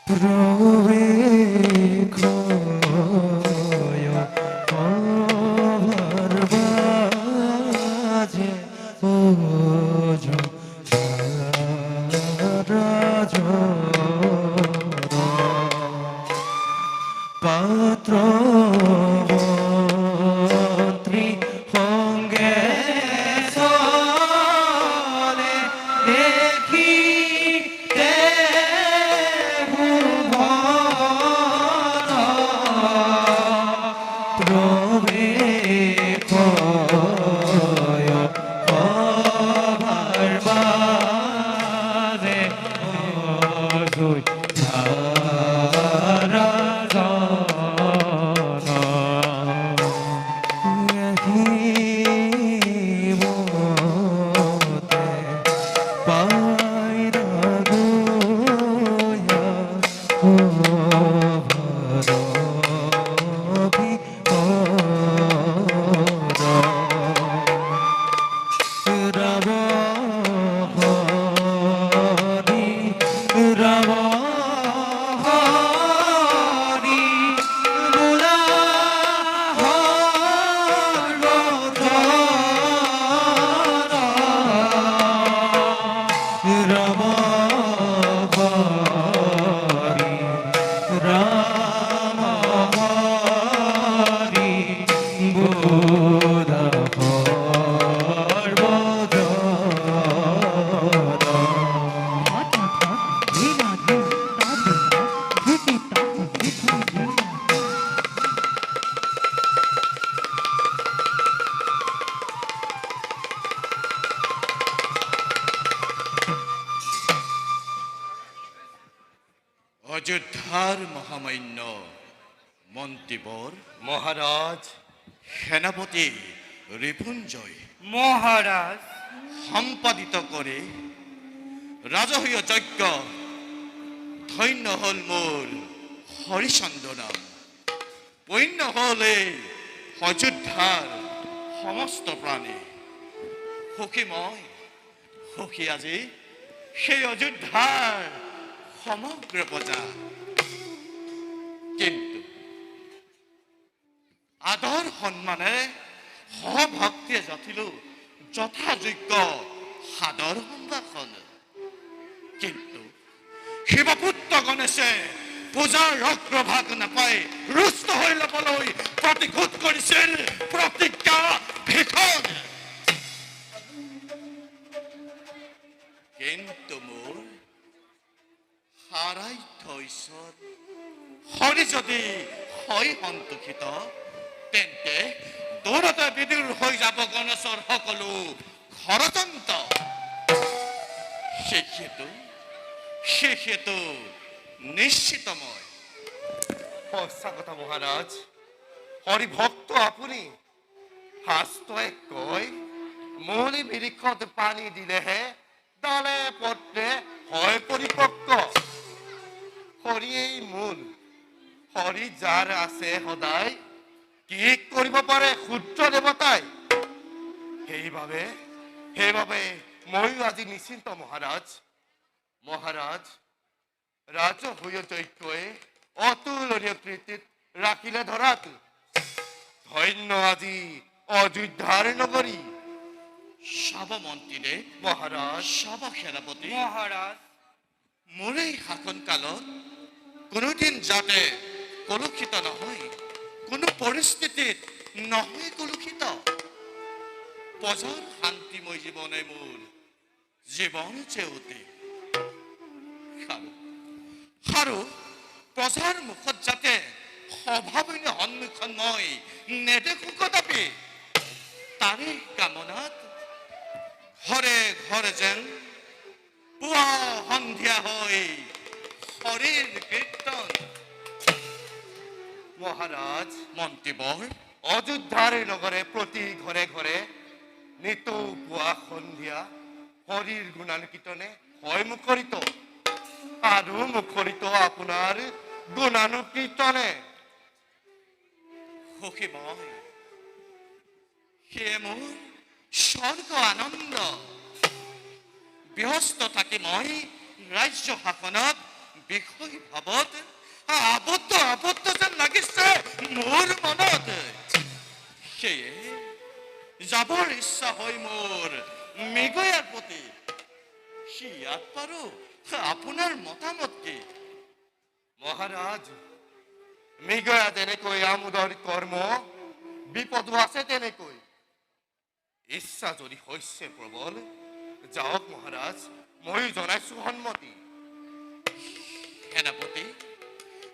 প্রবেক্ষয় offer বাজে ওজ রাজ পাত্র মন্ত্রী সঙ্গে চলে দেখি প্রবেক্ষয় অভার বাজে ওজ অযোধ্যার মহামান্য মন্ত্রীবর মহারাজ, সেনাপতি রিপুঞ্জয় মহারাজ, সম্পাদিত করে রাজকীয় যজ্ঞ ধন্য হল মোর হরিচন্দ্র নাম, পূর্ণ হলে অযোধ্যার সমস্ত প্রাণী সুখীময় সুখী আজি সেই অযোধ্যাৰ সমগ্ৰ প্ৰজা। কিন্তু আদৰ সন্মানেৰে সভক্তিয়ে যথিলো যথাযোগ্য সাদৰ সম্ভাষণ, কিন্তু শিৱপুত্ৰ গণেশে পূজাৰ অগ্ৰভাগ নাপাই ৰুষ্ট হৈ ল'বলৈ প্ৰতিশোধ কৰিছিল প্ৰতিজ্ঞা ভীষণ। কিন্তু মোৰ হাৰাধ্য ঈশ্বৰ হৰি যদি হয় সন্তোষিত, তেন্তে দূৰতে বিদূৰ হৈ যাব গণেশৰ সকলো ষড়যন্ত্ৰ। সেহেতু নিশ্চিত মই সঁচা কথা মহাৰাজ। হৰি ভক্ত আপুনি শাস্ত্ৰই কয়, মৌলি বিৰিখত পানী দিলেহে দলে পত্ৰে হয় পৰিপক্ক। হৰিয়েই মূল, হৰি যাৰ আছে সদায় কি কৰিব পাৰে ক্ষুদ্ৰ দেৱতাই। সেইবাবে ময়ো আজি নিশ্চিন্ত মহাৰাজ। মহাৰাজ, ৰাজহুয় যজ্ঞই অতুলনীয় কৃতিত ৰাখিলে ধৰাত। ধন্য আজি অযোধ্যাৰ নগৰী। সব মন্ত্ৰীৰে মহাৰাজ, সব সেনাপতি মহাৰাজ, মোৰ এই শাসন কালত কোনোদিন যাতে কলুষিত নহয়, কোনো পৰিস্থিতিত নহয় কলুষিত। প্ৰজাৰ শান্তিময় জীৱনে মোৰ জীৱন চেউতে আৰু প্ৰজাৰ মুখত যাতে স্বভাৱন্য সন্মুখত মই নেদেখো কদাপি, তাৰে কামনাত ঘৰে ঘৰে যেন পুৱা সন্ধিয়া হৈ হৰিৰ কীৰ্তন। মহাৰাজ, মন্ত্ৰীবৰ অযোধ্যাৰ নগৰে প্ৰতি ঘৰে ঘৰে নিতৌ পুৱা সন্ধিয়া হৰিৰ গুণানুকীৰ্তনে হয় মুখৰিত, আৰু মুখৰিত আপোনাৰ গুণানুকীৰ্তনে। সুখী মই, সেয়ে মোৰ স্বৰ্গ আনন্দ। ব্যস্ত থাকি মই ৰাজ্য শাসনত বিষয় ভাবত আবদ্ধ যেন লাগিছে মোৰ মনত। সেয়ে যাবৰ ইচ্ছা হয় মোৰ মৃগয়াৰ প্ৰতি। ইয়াত বাৰু আপোনাৰ মতামত কি? মহাৰাজ, মৃগয়া যেনেকৈ আমোদৰ কৰ্ম, বিপদো আছে তেনেকৈ। ইচ্ছা যদি হৈছে প্ৰবল, যাওক মহাৰাজ, ময়ো জনাইছো সন্মতি।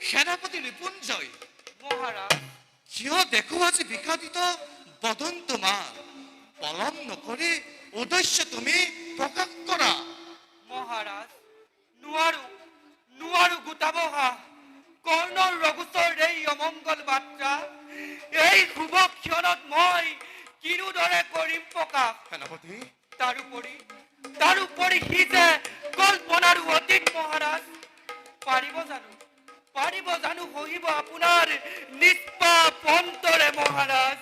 সেনাপতি ৰিপুঞ্জয়, মহাৰাজ, কিয় দেখো আজি বিকাদিত বদন তোমাৰ? পলম নকৰি উদ্দেশ্য তুমি প্ৰকাশ কৰা। মহাৰাজ, নোৱাৰো গোটাব হা। কৰ্ণৰ ৰঘুচৰ এই অমংগল বাৰ্তা, এই শুভ ক্ষণত মই কিনোদৰে কৰিম প্ৰকাশ। সেনাপতি, তাৰোপৰি সি যে কল্পনাৰো অতীত মহাৰাজ। পাৰিব জানো সহিব আপোনাৰ নিষ্পাপ অন্তৰে মহাৰাজ?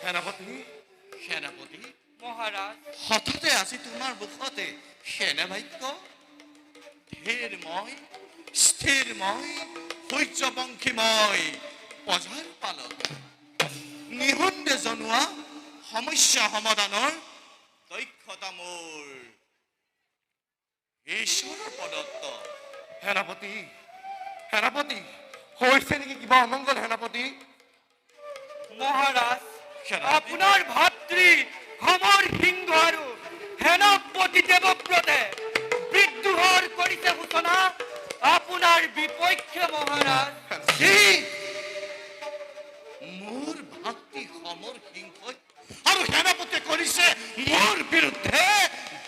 সেনাপতি, মহাৰাজ, হঠাতে আজি তোমাৰ মুখতে সেনা বাক্য? স্থিৰময় সূৰ্যবংশীময় প্ৰজাৰ পালক, নিহুণ্ডে জনোৱা সমস্যা সমাধানৰ দক্ষতা মোৰ ঈশ্বৰৰ প্ৰদত্ত। সেনাপতি, হৈছে নেকি কিবা অমংগল সেনাপতি? মহাৰাজ, সেনাপতি। আপোনাৰ ভাতৃ সমৰ সিংহ আৰু সেনাপতি দেৱব্ৰতে বিদ্ৰোহৰ কৰিছে সূচনা আপোনাৰ বিপক্ষে মহাৰাজ। কি? মোৰ ভাতৃ সমৰ সিংহই আৰু সেনাপতি কৰিছে মোৰ বিৰুদ্ধে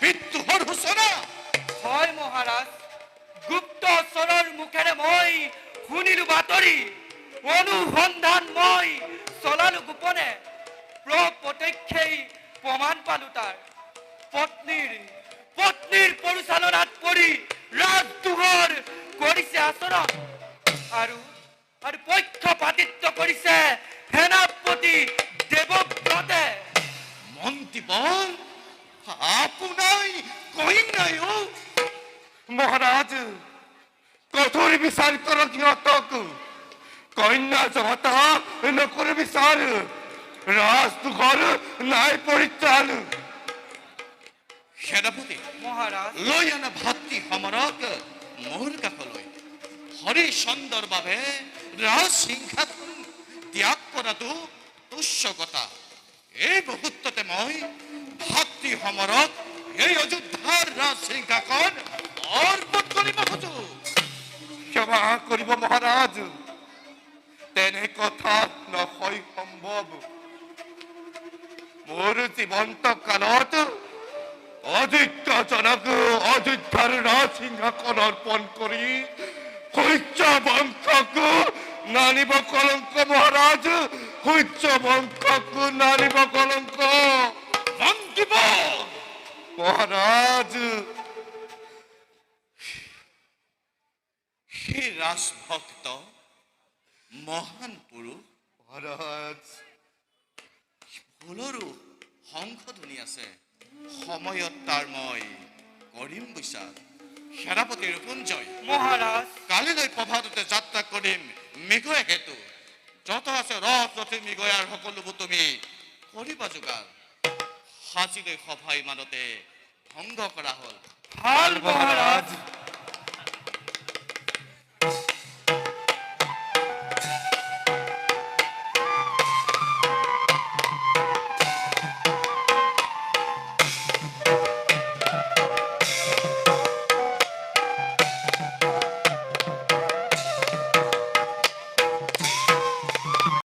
বিদ্ৰোহৰ সূচনা? হয় মহাৰাজ, গুপ্তচৰৰ মুখেৰে মই শুনিলো বাতৰি, অনুসন্ধান মই চলালো গোপনে, প্ৰত্যক্ষেই প্ৰমাণ পালো তাৰ পত্নীৰ পৰিচালনাত পৰি ৰাজদ্ৰোহৰ কৰিছে আচৰণ আৰু পক্ষপাতিত্ব কৰিছে সেনাপতি দেৱব্ৰতে। মন্ত্ৰীবল আপোনাই কৈ নাই অ? মহাৰাজ, কঠোৰ বিচাৰ কৰো সিহঁতক। কন্যা জহতা নকৰে বিচাৰ, ৰাজদোষৰ নাই পৰিত্ৰাণ। সেনাপতি, মহাৰাজ, লৈ আনা ভাতৃ সমৰক মোৰ কাষলৈ। হৰিচন্দৰ বাবে ৰাজ সিংহাসন ত্যাগ কৰাটো তুচ্ছ কথা। এই মুহূৰ্ততে মই ভাতৃ সমৰক এই অযোধ্যাৰ ৰাজ সিংহাসন অৰ্পণ কৰিব খোজো। ক্ষমা কৰিব মহাৰাজ, তেনে কথা নহয় সম্ভৱ। মোৰ জীৱন্ত কালত অযোধ্যাজনক অযোধ্যাৰ ৰাজ সিংহাসন অৰ্পণ কৰি সূৰ্য বংশক নানিব কলংক মহাৰাজ, সূৰ্য বংশক নানিব কলংক। মন্ত্ৰীবল, মহাৰাজ, সেই ৰাজভক্ত মহান পুৰুষ মহাৰাজ, ভুলৰো সংশোধনী আছে, সময়ত তাৰ মই কৰিম বিচাৰ। সেনাপতি ৰিপুঞ্জয়, মহাৰাজ, কালিলৈ প্ৰভাততে যাত্ৰা কৰিম মৃগয়া হেতু। যত আছে ৰথ ৰথী মৃগয়াৰ সকলোবোৰ তুমি কৰিবা যোগাৰ। সাজিলৈ সভা ইমানতে ভংগ কৰা হ'ল। ভাল মহাৰাজ।